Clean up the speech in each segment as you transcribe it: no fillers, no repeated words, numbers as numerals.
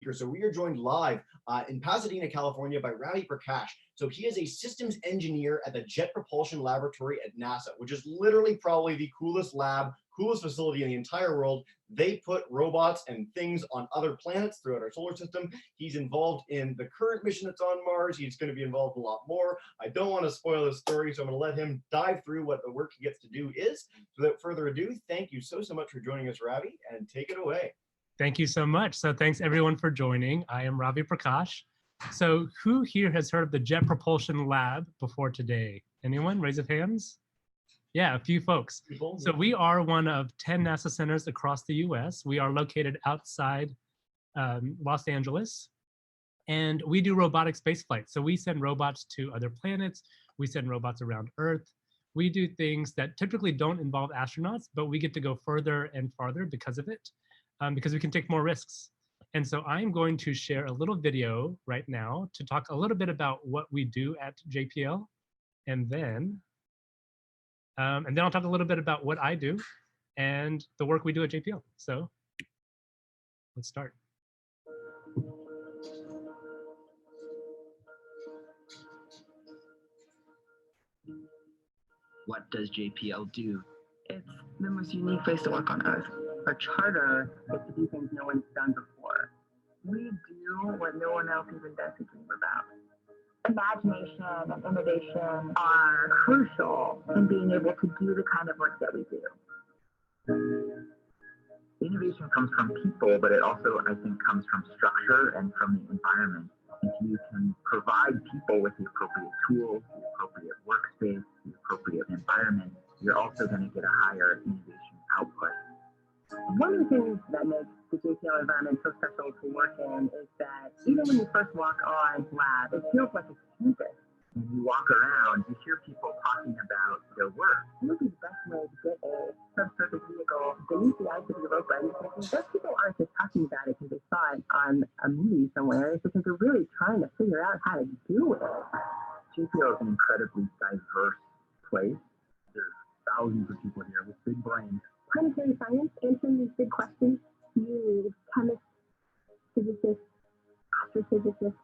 speaker. So we are joined live in Pasadena, California by Ravi Prakash. So he is a systems engineer at the Jet Propulsion Laboratory at NASA, which is literally probably the coolest lab, coolest facility in the entire world. They put robots and things on other planets throughout our solar system. He's involved in the current mission that's on Mars. He's going to be involved in a lot more. I don't want to spoil the story, so I'm going to let him dive through what the work he gets to do is. So without further ado, thank you so much for joining us, Ravi, and take it away. Thank you so much. So thanks everyone for joining. I am Ravi Prakash. So who here has heard of the Jet Propulsion Lab before today? Anyone? Raise of hands. Yeah, a few folks. So we are one of 10 NASA centers across the US. We are located outside Los Angeles, and we do robotic spaceflight. So we send robots to other planets. We send robots around Earth. We do things that typically don't involve astronauts, but we get to go further and farther because of it, because we can take more risks. And so I'm going to share a little video right now to talk a little bit about what we do at JPL, and then I'll talk a little bit about what I do and the work we do at JPL. So let's start. What does JPL do? It's the most unique place to work on Earth. Our charter is to do things no one's done before. We do what no one else even dares to dream about. Imagination and innovation are crucial in being able to do the kind of work that we do. Innovation comes from people, but it also, I think, comes from structure and from the environment. If you can provide people with the appropriate tools, the appropriate workspace, the appropriate environment, you're also going to get a higher innovation output. One of the things that makes the JPL environment so special to work in is that even when you first walk on lab, it feels like it's campus. When you walk around, you hear people talking about their work. Maybe the best way to get a subsurface vehicle beneath the ice of Europa, and those people aren't just talking about it because they saw it on a movie somewhere. It's because they're really trying to figure out how to do it. JPL is an incredibly diverse place. There's thousands of people here with big brains. Planetary science, answering these big questions, you need chemists, physicists, astrophysicists,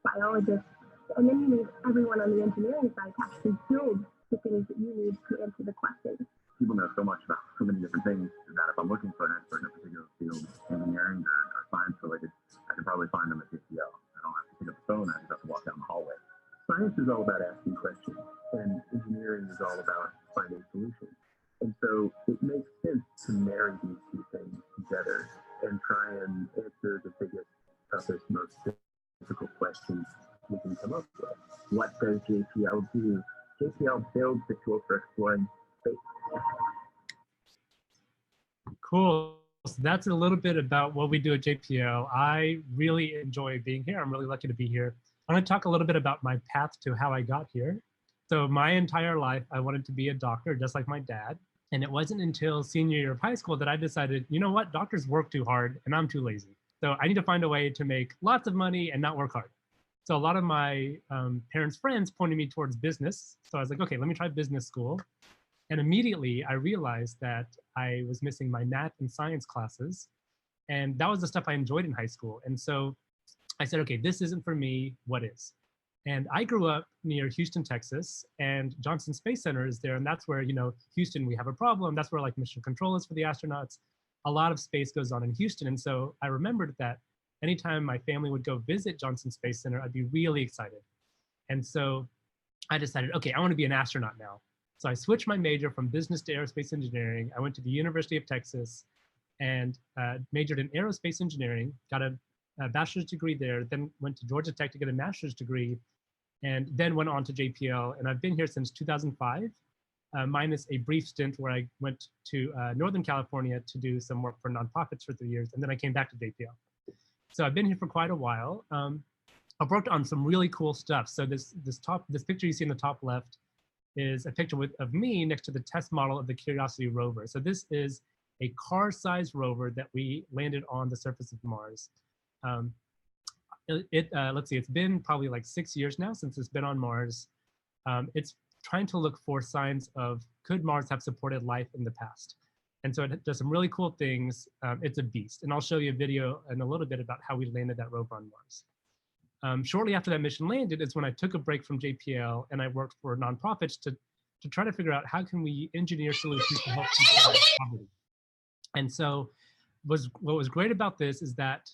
biologists, and then you need everyone on the engineering side to actually build the things that you need to answer the questions. People know so much about so many different things that if I'm looking for an expert in a particular field, engineering or science related, I can probably find them at JPL. I don't have to pick up the phone, I just have to walk down the hallway. Science is all about asking questions, and engineering is all about finding solutions. And so it makes sense to marry these two things together and try and answer the biggest, toughest, most difficult questions we can come up with. What does JPL do? JPL builds the tools for exploring space. Cool. So that's a little bit about what we do at JPL. I really enjoy being here. I'm really lucky to be here. I'm going to talk a little bit about my path to how I got here. So my entire life, I wanted to be a doctor, just like my dad. And it wasn't until senior year of high school that I decided, you know what, doctors work too hard and I'm too lazy. So I need to find a way to make lots of money and not work hard. So a lot of my parents' friends pointed me towards business. So I was like, okay, let me try business school. And immediately I realized that I was missing my math and science classes. And that was the stuff I enjoyed in high school. And so I said, okay, this isn't for me, what is? And I grew up near Houston, Texas, and Johnson Space Center is there. And that's where, you know, Houston, we have a problem. That's where like mission control is for the astronauts. A lot of space goes on in Houston. And so I remembered that anytime my family would go visit Johnson Space Center, I'd be really excited. And so I decided, okay, I want to be an astronaut now. So I switched my major from business to aerospace engineering. I went to the University of Texas and majored in aerospace engineering, got a bachelor's degree there, then went to Georgia Tech to get a master's degree, and then went on to JPL. And I've been here since 2005, minus a brief stint where I went to Northern California to do some work for nonprofits for 3 years, and then I came back to JPL. So I've been here for quite a while. I've worked on some really cool stuff. So this picture you see in the top left is a picture of me next to the test model of the Curiosity rover. So this is a car-sized rover that we landed on the surface of Mars. Let's see, it's been probably like 6 years now since it's been on Mars. It's trying to look for signs of, could Mars have supported life in the past? And so it does some really cool things. It's a beast. And I'll show you a video in a little bit about how we landed that rover on Mars. Shortly after that mission landed is when I took a break from JPL and I worked for nonprofits to try to figure out how can we engineer solutions to help people out of poverty. And so what was great about this is that,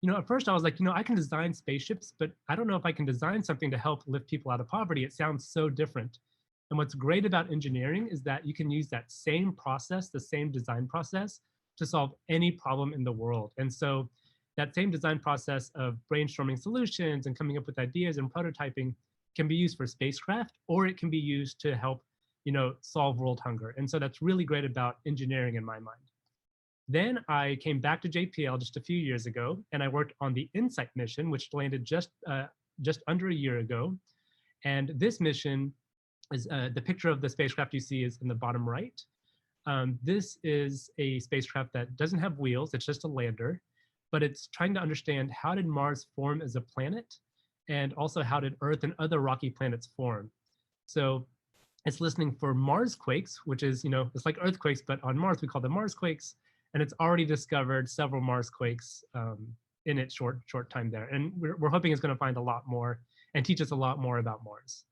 at first I was like, I can design spaceships, but I don't know if I can design something to help lift people out of poverty. It sounds so different. And what's great about engineering is that you can use that same process, the same design process, to solve any problem in the world. And so that same design process of brainstorming solutions and coming up with ideas and prototyping can be used for spacecraft, or it can be used to help, solve world hunger. And so that's really great about engineering in my mind. Then I came back to JPL just a few years ago, and I worked on the InSight mission, which landed just under a year ago. And this mission is the picture of the spacecraft you see is in the bottom right. This is a spacecraft that doesn't have wheels, it's just a lander, but it's trying to understand how did Mars form as a planet, and also how did Earth and other rocky planets form. So it's listening for Mars quakes, which is, it's like earthquakes, but on Mars we call them Mars quakes, and it's already discovered several Mars quakes in its short time there. And we're hoping it's going to find a lot more and teach us a lot more about Mars.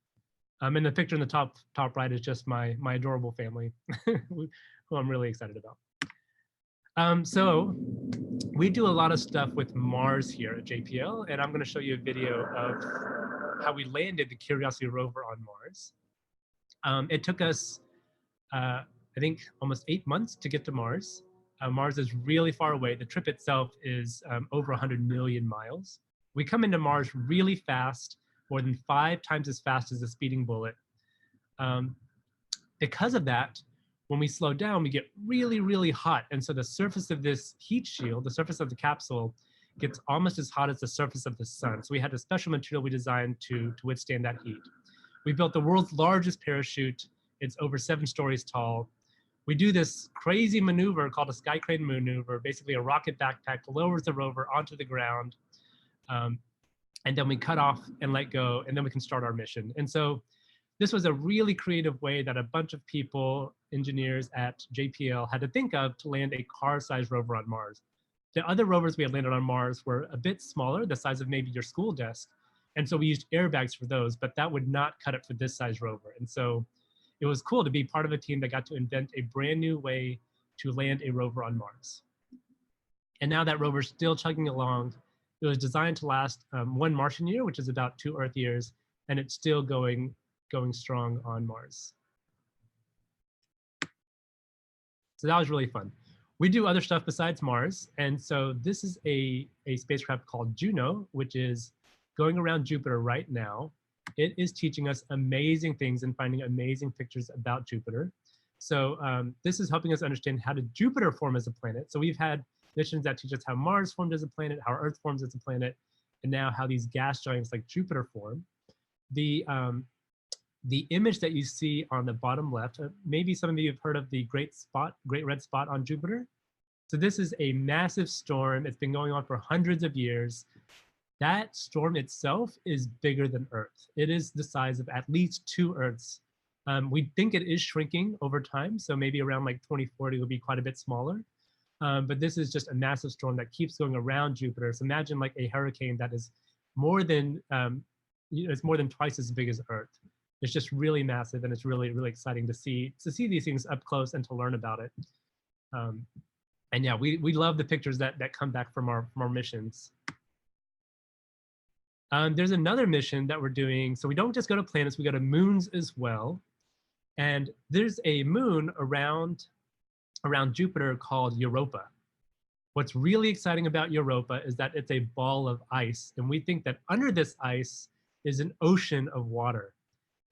And the picture in the top right is just my adorable family, who I'm really excited about. So we do a lot of stuff with Mars here at JPL, and I'm going to show you a video of how we landed the Curiosity rover on Mars. It took us, I think, almost 8 months to get to Mars. Mars is really far away. The trip itself is over 100 million miles. We come into Mars really fast, more than 5 times as fast as a speeding bullet. Because of that, when we slow down, we get really, really hot. And so the surface of this heat shield, the surface of the capsule, gets almost as hot as the surface of the sun. So we had a special material we designed to withstand that heat. We built the world's largest parachute. It's over 7 stories tall. We do this crazy maneuver called a sky crane maneuver, basically a rocket backpack lowers the rover onto the ground. And then we cut off and let go, and then we can start our mission. And so this was a really creative way that a bunch of people, engineers at JPL, had to think of to land a car-sized rover on Mars. The other rovers we had landed on Mars were a bit smaller, the size of maybe your school desk. And so we used airbags for those, but that would not cut it for this size rover. And so it was cool to be part of a team that got to invent a brand new way to land a rover on Mars. And now that rover's still chugging along. It was designed to last 1 Martian year, which is about 2 Earth years, and it's still going strong on Mars. So that was really fun. We do other stuff besides Mars, and so this is a spacecraft called Juno, which is going around Jupiter right now. It is teaching us amazing things and finding amazing pictures about Jupiter. So this is helping us understand how did Jupiter form as a planet. So we've had missions that teach us how Mars formed as a planet, how Earth forms as a planet, and now how these gas giants like Jupiter form. The image that you see on the bottom left, maybe some of you have heard of the Great Red Spot on Jupiter. So this is a massive storm. It's been going on for hundreds of years. That storm itself is bigger than Earth. It is the size of at least 2 Earths. We think it is shrinking over time, so maybe around like 2040 will be quite a bit smaller. But this is just a massive storm that keeps going around Jupiter. So imagine like a hurricane that is more than, it's more than twice as big as Earth. It's just really massive, and it's really, really exciting to see these things up close and to learn about it. And yeah, we love the pictures that come back from our missions. There's another mission that we're doing. So we don't just go to planets, we go to moons as well. And there's a moon around Jupiter called Europa. What's really exciting about Europa is that it's a ball of ice. And we think that under this ice is an ocean of water.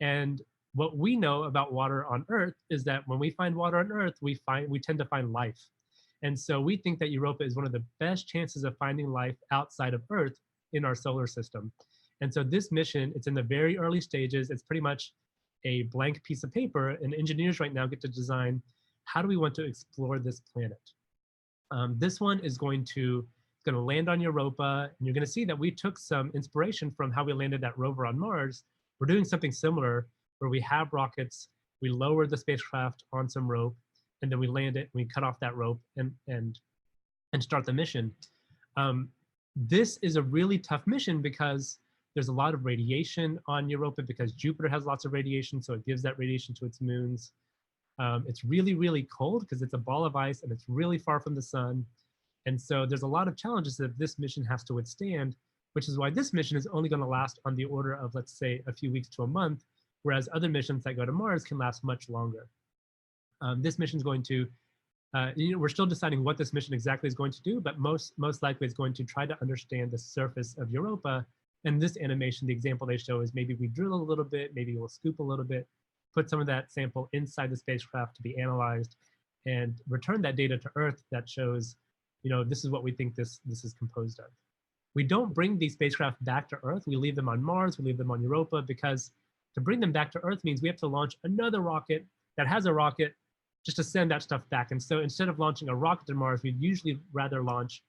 And what we know about water on Earth is that when we find water on Earth, we tend to find life. And so we think that Europa is one of the best chances of finding life outside of Earth in our solar system. And so this mission, it's in the very early stages. It's pretty much a blank piece of paper, and engineers right now get to design, how do we want to explore this planet? This one is going to land on Europa, and you're going to see that we took some inspiration from how we landed that rover on Mars. We're doing something similar where we have rockets, we lower the spacecraft on some rope, and then we land it, we cut off that rope and start the mission. This is a really tough mission because there's a lot of radiation on Europa because Jupiter has lots of radiation, so it gives that radiation to its moons. It's really, really cold because it's a ball of ice and it's really far from the sun. And so there's a lot of challenges that this mission has to withstand, which is why this mission is only going to last on the order of, let's say, a few weeks to a month, whereas other missions that go to Mars can last much longer. This mission is going to, we're still deciding what this mission exactly is going to do, but most likely it's going to try to understand the surface of Europa. And this animation, the example they show is maybe we drill a little bit, maybe we'll scoop a little bit, put some of that sample inside the spacecraft to be analyzed, and return that data to Earth that shows, this is what we think this is composed of. We don't bring these spacecraft back to Earth. We leave them on Mars, we leave them on Europa, because to bring them back to Earth means we have to launch another rocket that has a rocket just to send that stuff back. And so instead of launching a rocket to Mars, we'd usually rather launch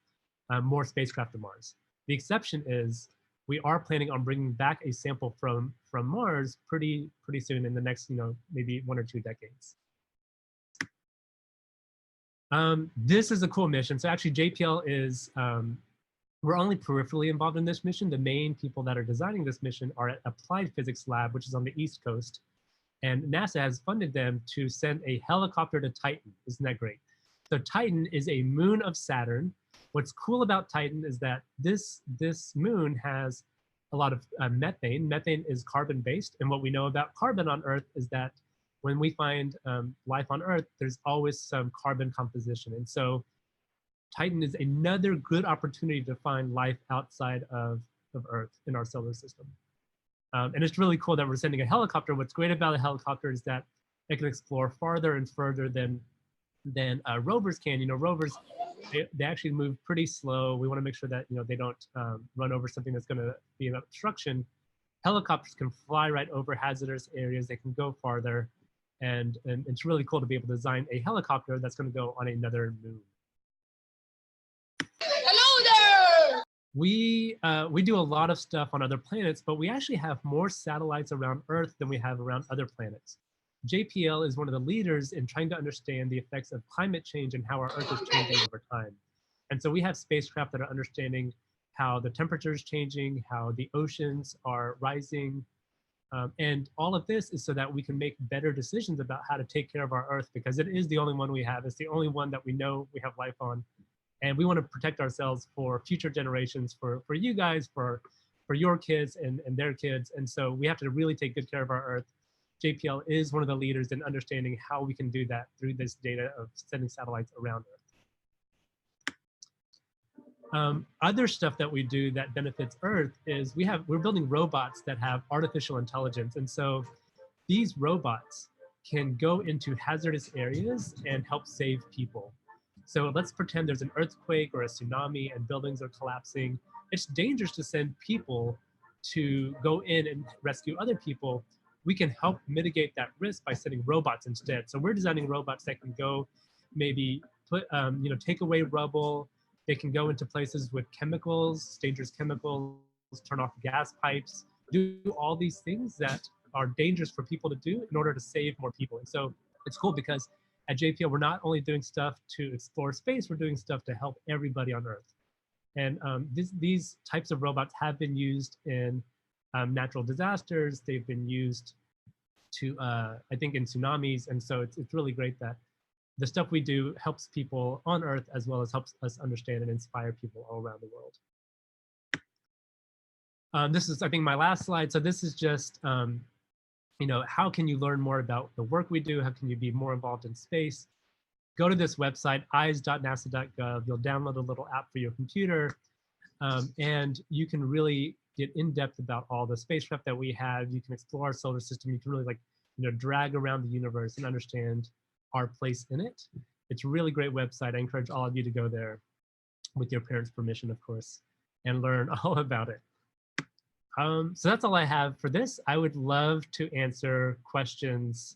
more spacecraft to Mars. The exception is we are planning on bringing back a sample from Mars pretty soon in the next, maybe 1 or 2 decades. This is a cool mission. So actually JPL is, we're only peripherally involved in this mission. The main people that are designing this mission are at Applied Physics Lab, which is on the East Coast. And NASA has funded them to send a helicopter to Titan. Isn't that great? So Titan is a moon of Saturn. What's cool about Titan is that this moon has a lot of methane. Methane is carbon-based. And what we know about carbon on Earth is that when we find life on Earth, there's always some carbon composition. And so Titan is another good opportunity to find life outside of Earth in our solar system. And it's really cool that we're sending a helicopter. What's great about a helicopter is that it can explore farther and further than rovers can. Rovers, they actually move pretty slow. We want to make sure that they don't run over something that's going to be an obstruction. Helicopters can fly right over hazardous areas. They can go farther, and it's really cool to be able to design a helicopter that's going to go on another moon. We do a lot of stuff on other planets, but we actually have more satellites around Earth than we have around other planets. JPL is one of the leaders in trying to understand the effects of climate change and how our Earth is changing over time. And so we have spacecraft that are understanding how the temperature is changing, how the oceans are rising. And all of this is so that we can make better decisions about how to take care of our Earth, because it is the only one we have. It's the only one that we know we have life on. And we want to protect ourselves for future generations, for you guys, for your kids and their kids. And so we have to really take good care of our Earth. JPL is one of the leaders in understanding how we can do that through this data of sending satellites around Earth. Other stuff that we do that benefits Earth is we're building robots that have artificial intelligence. And so these robots can go into hazardous areas and help save people. So let's pretend there's an earthquake or a tsunami and buildings are collapsing. It's dangerous to send people to go in and rescue other people. We can help mitigate that risk by sending robots instead. So we're designing robots that can go maybe take away rubble. They can go into places with chemicals, dangerous chemicals, turn off gas pipes, do all these things that are dangerous for people to do in order to save more people. And so it's cool because at JPL, we're not only doing stuff to explore space, we're doing stuff to help everybody on Earth. And these types of robots have been used in natural disasters. They've been used to, I think, in tsunamis. And so it's really great that the stuff we do helps people on Earth as well as helps us understand and inspire people all around the world. This is, I think, my last slide. So this is just, how can you learn more about the work we do? How can you be more involved in space? Go to this website, eyes.nasa.gov. You'll download a little app for your computer, and you can really get in depth about all the spacecraft that we have. You can explore our solar system. You can really drag around the universe and understand our place in it. It's a really great website. I encourage all of you to go there with your parents' permission, of course, and learn all about it. So that's all I have for this. I would love to answer questions